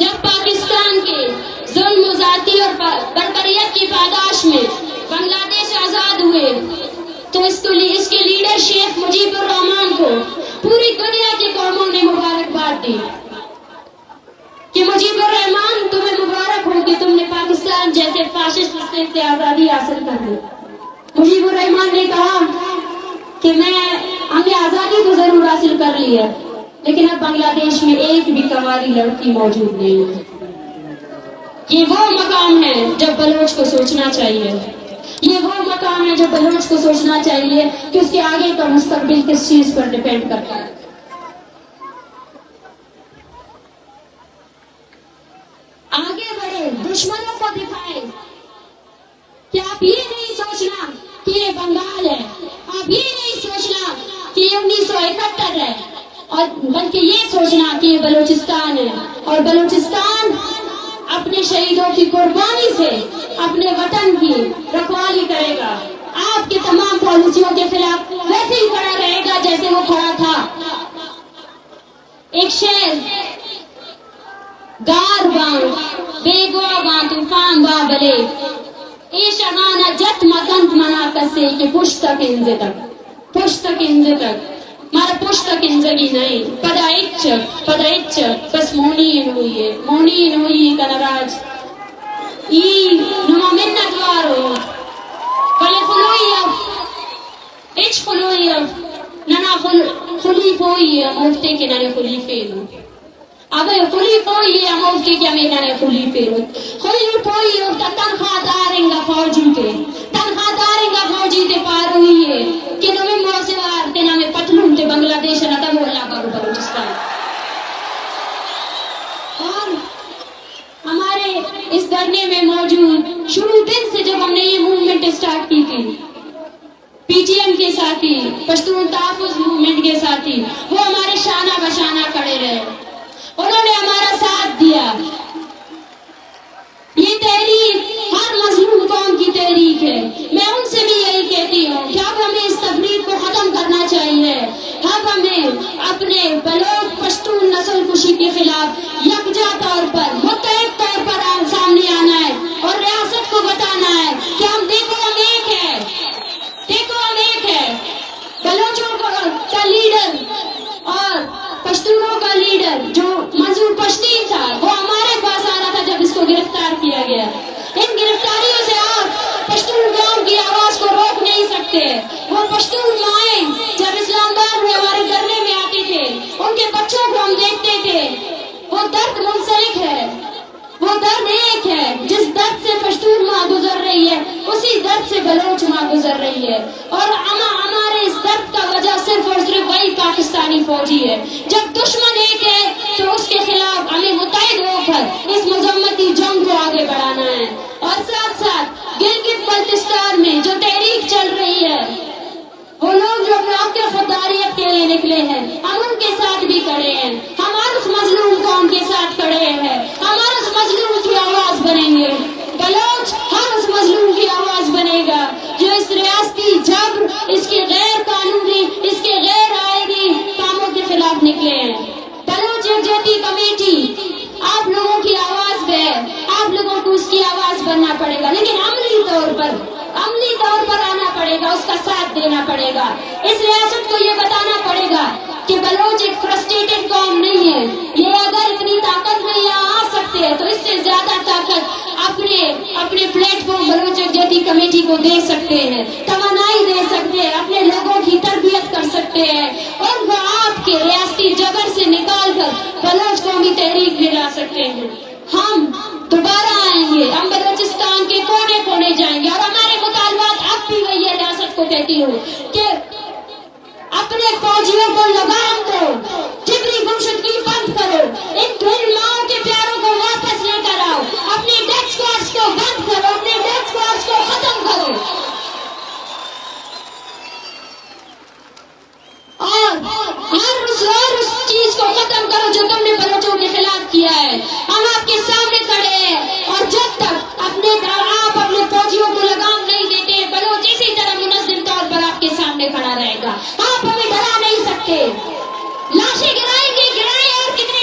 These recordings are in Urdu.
جب پاکستان کے ظلم و زیادتی اور بربریت کی پاداش میں بنگلہ دیش آزاد ہوئے تو اس کے لیڈر شیخ مجیب الرحمان کو پوری دنیا کی قوموں نے مبارکباد دی کہ مجیب الرحمان تمہیں مبارک ہو کہ تم نے پاکستان جیسے فاشسٹ اسٹیٹ سے آزادی حاصل کر لی۔ مجیب الرحمان نے کہا کہ ہم نے آزادی تو ضرور حاصل کر لی ہے لیکن اب بنگلہ دیش میں ایک بھی کنواری لڑکی موجود نہیں ہے۔ یہ وہ مقام ہے جب بلوچ کو سوچنا چاہیے، یہ وہ مقام ہے جب بلوچ کو سوچنا چاہیے کہ اس کے آگے کا مستقبل کس چیز پر ڈیپینڈ کرتا ہے۔ آگے بڑھے، دشمنوں کو دکھائے کہ آپ یہ نہیں سوچنا کہ یہ بنگال ہے، آپ یہ نہیں سوچنا کہ یہ 1971 ہے، اور بلکہ یہ سوچنا کہ یہ بلوچستان ہے، اور بلوچستان اپنے شہیدوں کی قربانی سے اپنے وطن کی رکھوالی کرے گا۔ آپ کے تمام پالیسیوں کے خلاف ویسے ہی کھڑا رہے گا جیسے وہ کھڑا تھا۔ ایک شعر، گار باں بیگوا باں طوفان با بلے ایش اگانا جت مکنت منا کسے کہ پشت تک انزے تک مارا پشت تک انزگی نہیں پدائچ بس مونی نوئی کنراج ای نما منت وارو بلے خلوئی اب ننا خلیف ہوئی ہے مفتے کے ننے خلیفے نو ابے خلیف ہوئی ہے مفتے کے ہمیں ننے خلیفے نو خلیف ہوئی ہے تنخواہ دارنگا فوجی تے پار ہوئی ہے کہ نوے موسیوار تے نامے پتلون تے بنگلہ دیش نتا بولنا کرو بلوچستان۔ اور ہمارے اس دھرنے میں موجود شروع دن سے جب ہم نے یہ موومنٹ اسٹارٹ کی تھی، پی ٹی ایم کے ساتھی، پشتون تحفظ موومنٹ کے ساتھی، وہ ہمارے شانہ بشانہ کھڑے رہے، انہوں نے ہمارا ساتھ دیا۔ یہ تحریک ہر مظلوم قوم کی تحریک ہے۔ میں ان سے بھی یہی کہتی ہوں کہ اب ہمیں اس تفریق کو ختم کرنا چاہیے، اب ہمیں اپنے بلوچ پشتون نسل کشی کے خلاف یکجا طور پر، متحد طور پر سامنے آنا ہے اور ریاست کو بتانا ہے کہ ہم ایک ہے، بلوچوں کا لیڈر اور پشتونوں کا لیڈر جو منظور پشتین تھا وہ ہمارے پاس آ رہا تھا جب اس کو گرفتار کیا گیا۔ ان گرفتاریوں سے آپ پشتون قوم کی آواز کو روک نہیں سکتے۔ وہ پشتون مائیں جب اسلام آباد میں ہمارے دھرنے میں آتے تھے، ان کے بچوں کو ہم دیکھتے تھے، وہ درد منسلک ہے، وہ درد ایک ہے۔ جس درد سے پشتون ماں گزر رہی ہے اسی درد سے بلوچ ماں گزر رہی ہے، اور ہمارے اس درد کا وجہ صرف اور صرف وہی پاکستانی فوجی ہے۔ جب دشمن ایک ہے تو اس کے خلاف ہمیں متحد ہو کر اس مذمتی جنگ کو آگے بڑھانا ہے۔ اور ساتھ ساتھ گلگت بلتستان میں جو تحریک چل رہی ہے، وہ لوگ جو آپ کے خودداریت کے لیے نکلے ہیں، ہم ان کے ساتھ بھی کھڑے ہیں، ہم اس مظلوم قوم کے ساتھ کھڑے ہیں، ہم اس مظلوم کی آواز بنیں گے۔ بلوچ ہر اس مظلوم کی آواز بنے گا جو اس ریاستی جبر، اس کے غیر قانونی، اس کے غیر آئینی کاموں کے خلاف نکلے ہیں۔ بلوچ یکجہتی کمیٹی آپ لوگوں کی آواز ہے، آپ لوگوں کو اس کی آواز بننا پڑے گا، لیکن عملی طور پر آنا پڑے گا، اس کا ساتھ دینا پڑے گا۔ اس ریاست کو یہ بتانا پڑے گا کہ بلوچ ایک فرسٹریٹڈ قوم نہیں ہے، یہ اگر اتنی طاقت میں یہاں آ سکتے ہیں تو اس سے زیادہ طاقت اپنے پلیٹ فارم بلوچ یکجہتی کمیٹی کو دے سکتے ہیں، توانائی دے سکتے ہیں، اپنے لوگوں کی تربیت کر سکتے ہیں، اور وہ آپ کے ریاستی جبر سے نکال کر بلوچ قومی تحریک میں لا سکتے ہیں۔ ہم دوبارہ آئیں گے، ہم بلوچستان کے کونے کونے جائیں گے، اور ہمارے مطالبات اب بھی وہی ہے۔ ریاست کو کہتی ہوں کہ اپنے فوجیوں کو لگام دو، جبری گمشدگی بند کرو، ان ماؤں کے پیاروں کو واپس لے کر آؤ، اپنے ڈیتھ اسکواڈز کو بند کرو، اپنے ڈیتھ اسکواڈز کو ختم کرو، اور ہر اس چیز کو ختم کرو جو تم نے بلوچوں کے خلاف کیا ہے۔ ہم آپ کے سامنے کھڑے ہیں، اور جب تک آپ اپنے فوجیوں کو لگام نہیں دیتے، بلوچ اسی طرح منظم طور پر آپ کے سامنے کھڑا رہے گا۔ آپ ہمیں ڈرا نہیں سکتے۔ لاشیں گرائیں گے، گرائیں، اور کتنے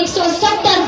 170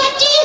25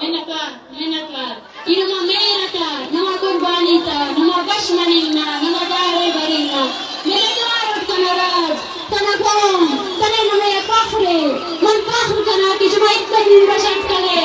Menaklar, ini nama mereka, nama kurbanita, nama bashmanina, nama dare barina. Menaklar kanaraj, kanakom, kanai nama fakhre, man fakhr kana ki juma itna din rashad kare,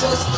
Just